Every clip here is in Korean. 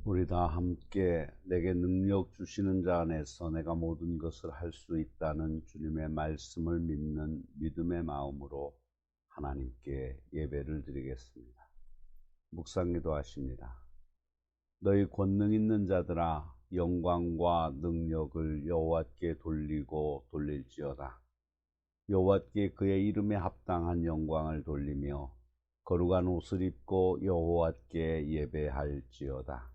우리 다 함께 내게 능력 주시는 자 안에서 내가 모든 것을 할 수 있다는 주님의 말씀을 믿는 믿음의 마음으로 하나님께 예배를 드리겠습니다. 묵상기도 하십니다. 너희 권능 있는 자들아, 영광과 능력을 여호와께 돌리고 돌릴지어다. 여호와께 그의 이름에 합당한 영광을 돌리며 거룩한 옷을 입고 여호와께 예배할지어다.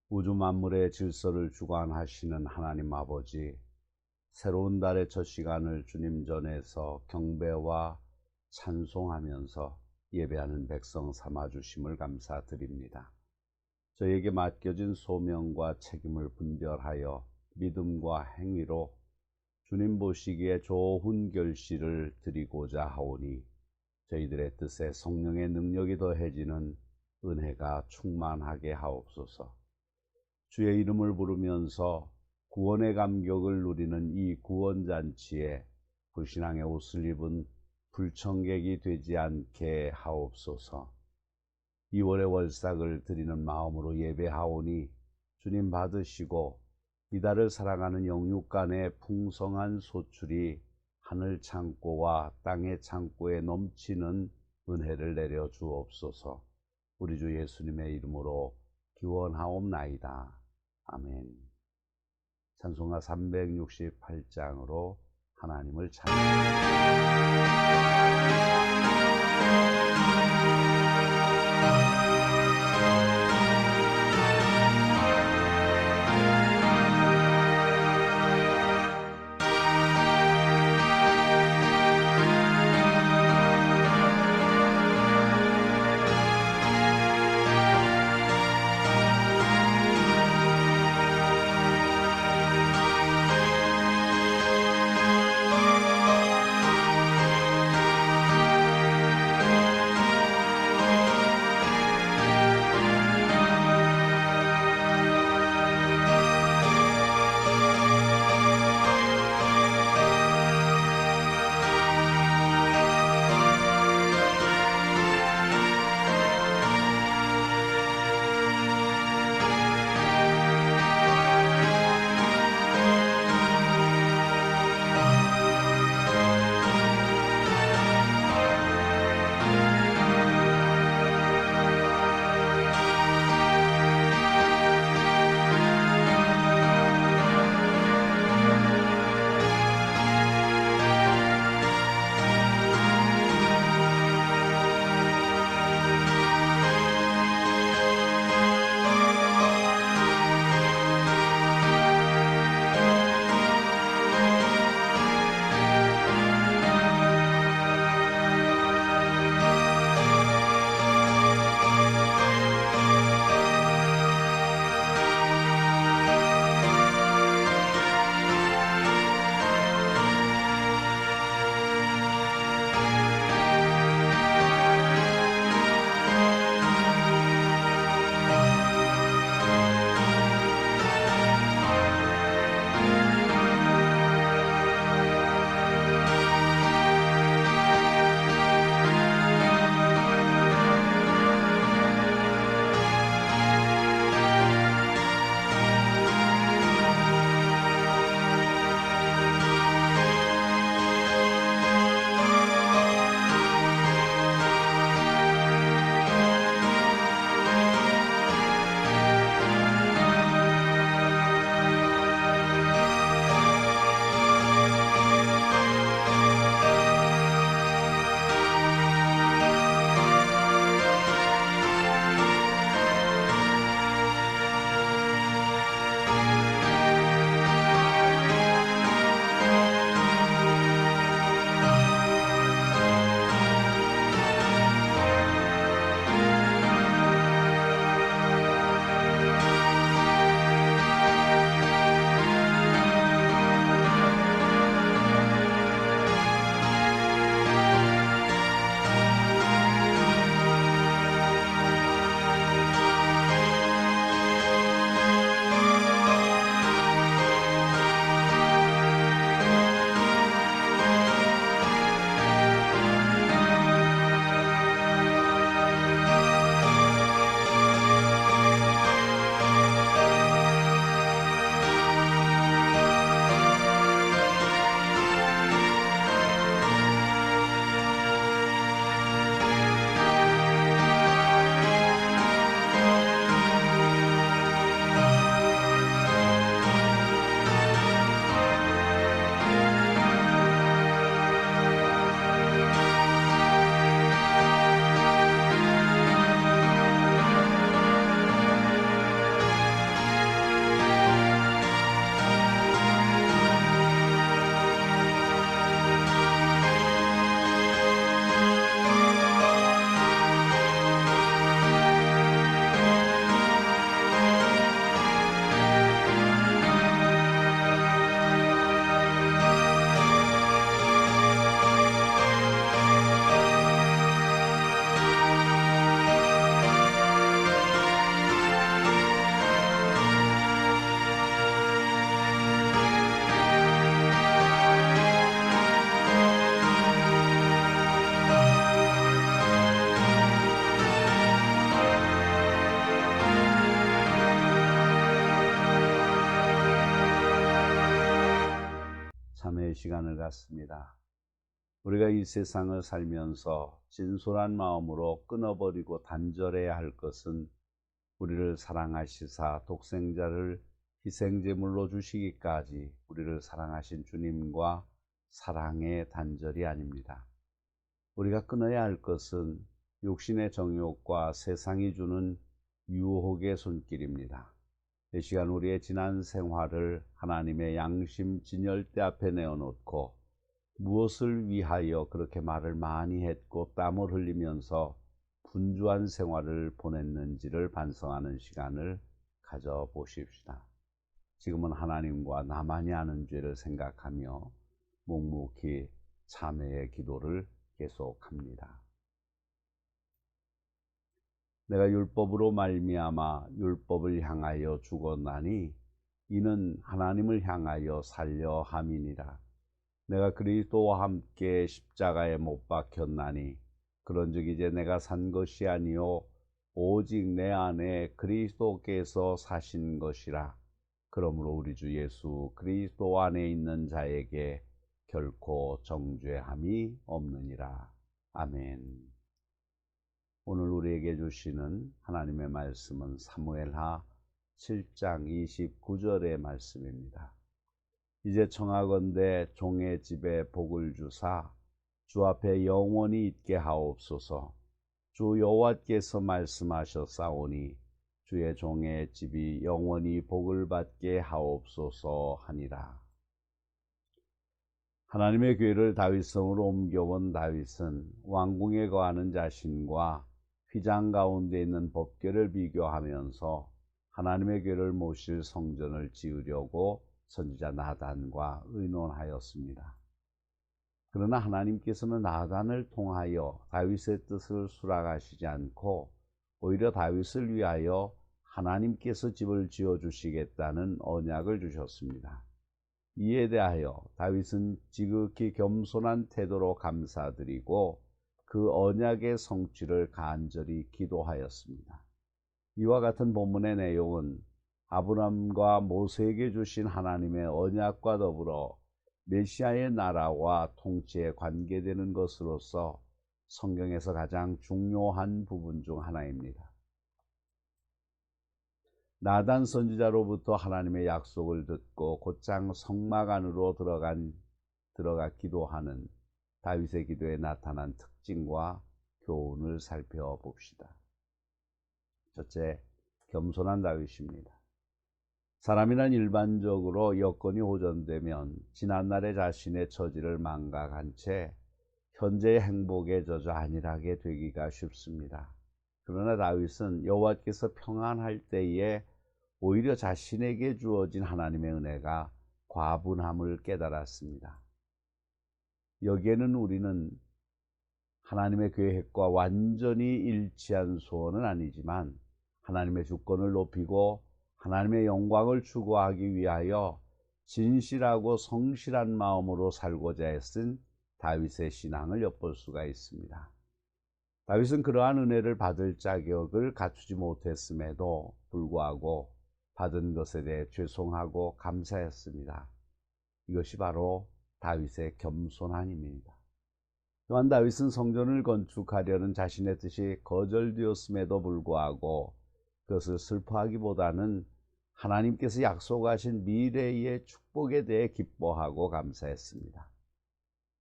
우주 만물의 질서를 주관하시는 하나님 아버지, 새로운 달의 첫 시간을 주님 전에서 경배와 찬송하면서 예배하는 백성 삼아주심을 감사드립니다. 저에게 맡겨진 소명과 책임을 분별하여 믿음과 행위로 주님 보시기에 좋은 결실을 드리고자 하오니 저희들의 뜻에 성령의 능력이 더해지는 은혜가 충만하게 하옵소서. 주의 이름을 부르면서 구원의 감격을 누리는 이 구원잔치에 불신앙의 옷을 입은 불청객이 되지 않게 하옵소서. 2월의 월삭을 드리는 마음으로 예배하오니 주님 받으시고 이달을 살아가는 영육 간의 풍성한 소출이 하늘 창고와 땅의 창고에 넘치는 은혜를 내려 주옵소서. 우리 주 예수님의 이름으로 기원하옵나이다. 아멘. 찬송가 368장으로 하나님을 찬양합니다. 은혜의 시간을 갖습니다. 우리가 이 세상을 살면서 진솔한 마음으로 끊어버리고 단절해야 할 것은 우리를 사랑하시사 독생자를 희생제물로 주시기까지 우리를 사랑하신 주님과 사랑의 단절이 아닙니다. 우리가 끊어야 할 것은 육신의 정욕과 세상이 주는 유혹의 손길입니다. 이 시간 우리의 지난 생활을 하나님의 양심 진열대 앞에 내어놓고 무엇을 위하여 그렇게 말을 많이 했고 땀을 흘리면서 분주한 생활을 보냈는지를 반성하는 시간을 가져보십시다. 지금은 하나님과 나만이 아는 죄를 생각하며 묵묵히 참회의 기도를 계속합니다. 내가 율법으로 말미암아 율법을 향하여 죽었나니 이는 하나님을 향하여 살려 함이니라. 내가 그리스도와 함께 십자가에 못 박혔나니 그런즉 이제 내가 산 것이 아니요 오직 내 안에 그리스도께서 사신 것이라. 그러므로 우리 주 예수 그리스도 안에 있는 자에게 결코 정죄함이 없느니라. 아멘. 오늘 우리에게 주시는 하나님의 말씀은 사무엘하 7장 29절의 말씀입니다. 이제 청하건대 종의 집에 복을 주사 주 앞에 영원히 있게 하옵소서. 주 여호와께서 말씀하셨사오니 주의 종의 집이 영원히 복을 받게 하옵소서 하니라. 하나님의 교회를 다윗성으로 옮겨온 다윗은 왕궁에 거하는 자신과 휘장 가운데 있는 법궤를 비교하면서 하나님의 교회를 모실 성전을 지으려고 선지자 나단과 의논하였습니다. 그러나 하나님께서는 나단을 통하여 다윗의 뜻을 수락하시지 않고 오히려 다윗을 위하여 하나님께서 집을 지어주시겠다는 언약을 주셨습니다. 이에 대하여 다윗은 지극히 겸손한 태도로 감사드리고 그 언약의 성취를 간절히 기도하였습니다. 이와 같은 본문의 내용은 아브람과 모세에게 주신 하나님의 언약과 더불어 메시아의 나라와 통치에 관계되는 것으로서 성경에서 가장 중요한 부분 중 하나입니다. 나단 선지자로부터 하나님의 약속을 듣고 곧장 성막 안으로 들어가 기도하는 다윗의 기도에 나타난 특징과 교훈을 살펴봅시다. 첫째, 겸손한 다윗입니다. 사람이란 일반적으로 여건이 호전되면 지난날의 자신의 처지를 망각한 채 현재의 행복에 젖어 안일하게 되기가 쉽습니다. 그러나 다윗은 여호와께서 평안할 때에 오히려 자신에게 주어진 하나님의 은혜가 과분함을 깨달았습니다. 여기에는 우리는 하나님의 계획과 완전히 일치한 소원은 아니지만 하나님의 주권을 높이고 하나님의 영광을 추구하기 위하여 진실하고 성실한 마음으로 살고자 애쓴 다윗의 신앙을 엿볼 수가 있습니다. 다윗은 그러한 은혜를 받을 자격을 갖추지 못했음에도 불구하고 받은 것에 대해 죄송하고 감사했습니다. 이것이 바로 다윗의 겸손함입니다. 또한 다윗은 성전을 건축하려는 자신의 뜻이 거절되었음에도 불구하고 그것을 슬퍼하기보다는 하나님께서 약속하신 미래의 축복에 대해 기뻐하고 감사했습니다.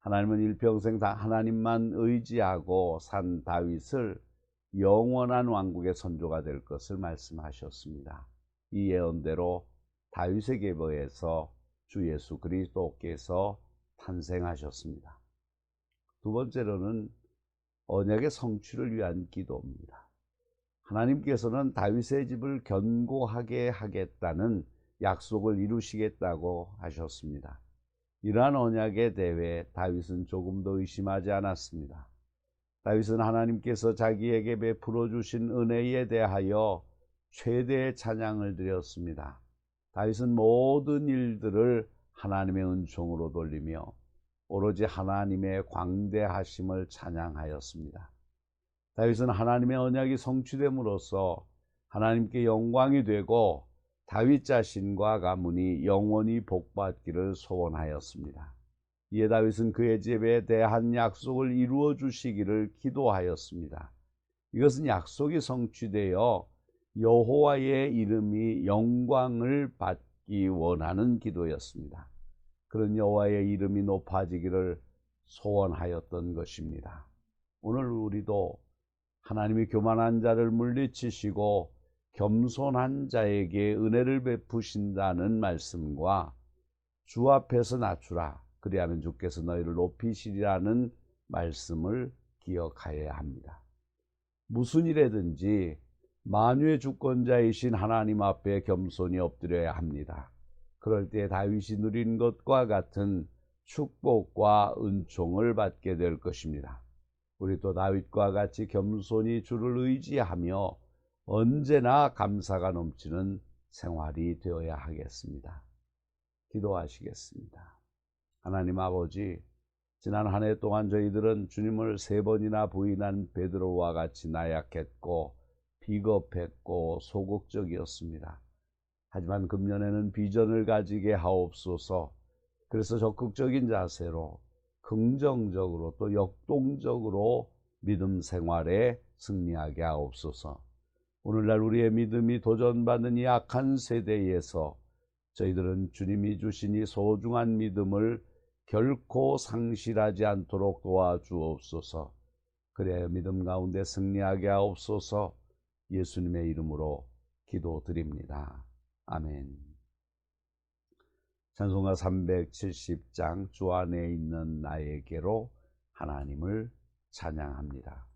하나님은 일평생 다 하나님만 의지하고 산 다윗을 영원한 왕국의 선조가 될 것을 말씀하셨습니다. 이 예언대로 다윗의 계보에서 주 예수 그리스도께서 탄생하셨습니다. 두 번째로는 언약의 성취를 위한 기도입니다. 하나님께서는 다윗의 집을 견고하게 하겠다는 약속을 이루시겠다고 하셨습니다. 이러한 언약에 대해 다윗은 조금도 의심하지 않았습니다. 다윗은 하나님께서 자기에게 베풀어 주신 은혜에 대하여 최대의 찬양을 드렸습니다. 다윗은 모든 일들을 하나님의 은총으로 돌리며 오로지 하나님의 광대하심을 찬양하였습니다. 다윗은 하나님의 언약이 성취됨으로써 하나님께 영광이 되고 다윗 자신과 가문이 영원히 복받기를 소원하였습니다. 이에 다윗은 그의 집에 대한 약속을 이루어 주시기를 기도하였습니다. 이것은 약속이 성취되어 여호와의 이름이 영광을 받기 원하는 기도였습니다. 그런 여호와의 이름이 높아지기를 소원하였던 것입니다. 오늘 우리도 하나님이 교만한 자를 물리치시고 겸손한 자에게 은혜를 베푸신다는 말씀과 주 앞에서 낮추라 그리하면 주께서 너희를 높이시리라는 말씀을 기억하여야 합니다. 무슨 일에든지 만유의 주권자이신 하나님 앞에 겸손히 엎드려야 합니다. 그럴 때 다윗이 누린 것과 같은 축복과 은총을 받게 될 것입니다. 우리 또 다윗과 같이 겸손히 주를 의지하며 언제나 감사가 넘치는 생활이 되어야 하겠습니다. 기도하시겠습니다. 하나님 아버지, 지난 한 해 동안 저희들은 주님을 3번이나 부인한 베드로와 같이 나약했고 비겁했고 소극적이었습니다. 하지만 금년에는 비전을 가지게 하옵소서. 그래서 적극적인 자세로 긍정적으로 또 역동적으로 믿음 생활에 승리하게 하옵소서. 오늘날 우리의 믿음이 도전받는 이 악한 세대에서 저희들은 주님이 주신 이 소중한 믿음을 결코 상실하지 않도록 도와주옵소서. 그래야 믿음 가운데 승리하게 하옵소서. 예수님의 이름으로 기도드립니다. 아멘. 찬송가 370장 주 안에 있는 나에게로 하나님을 찬양합니다.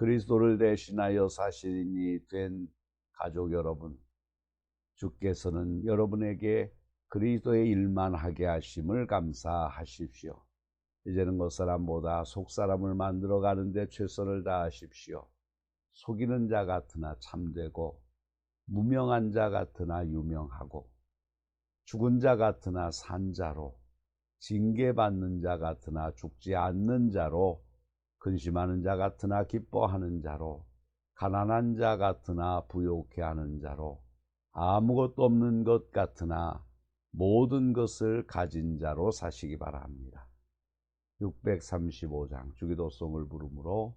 그리스도를 대신하여 사실인이 된 가족 여러분, 주께서는 여러분에게 그리스도의 일만 하게 하심을 감사하십시오. 이제는 겉사람보다 속사람을 만들어 가는데 최선을 다하십시오. 속이는 자 같으나 참되고 무명한 자 같으나 유명하고 죽은 자 같으나 산 자로 징계받는 자 같으나 죽지 않는 자로 근심하는 자 같으나 기뻐하는 자로 가난한 자 같으나 부요케 하는 자로 아무것도 없는 것 같으나 모든 것을 가진 자로 사시기 바랍니다. 635장 주기도송을 부름으로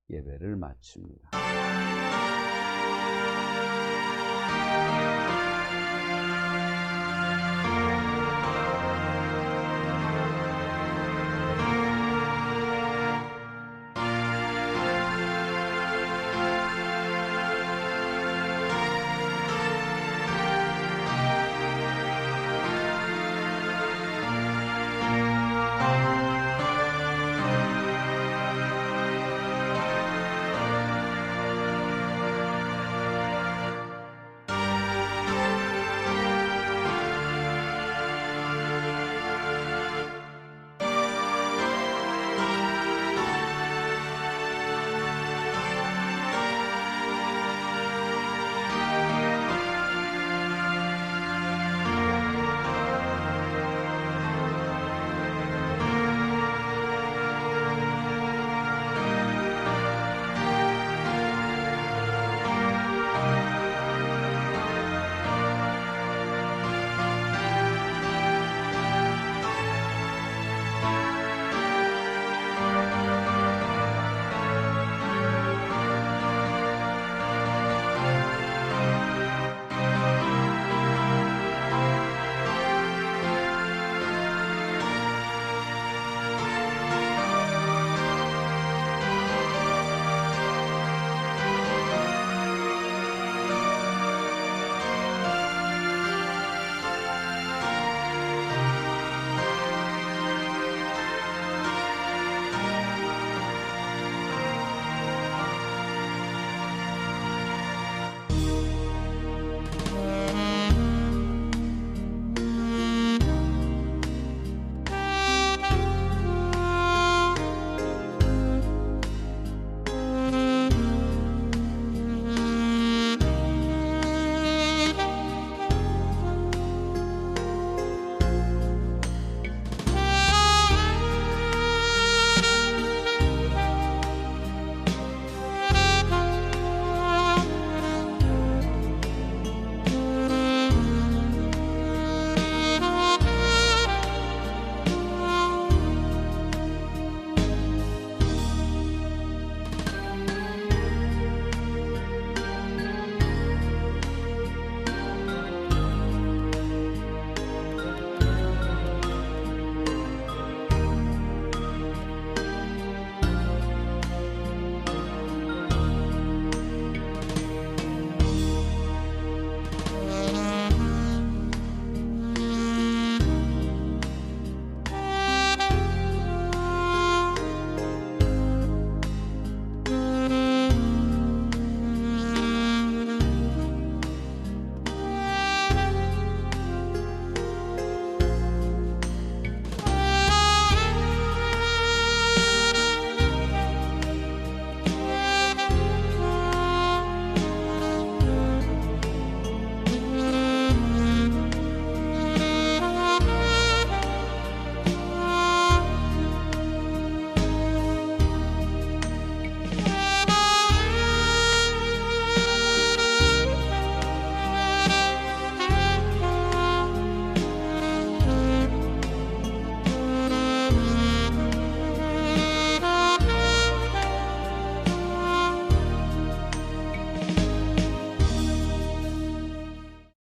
예배를 마칩니다.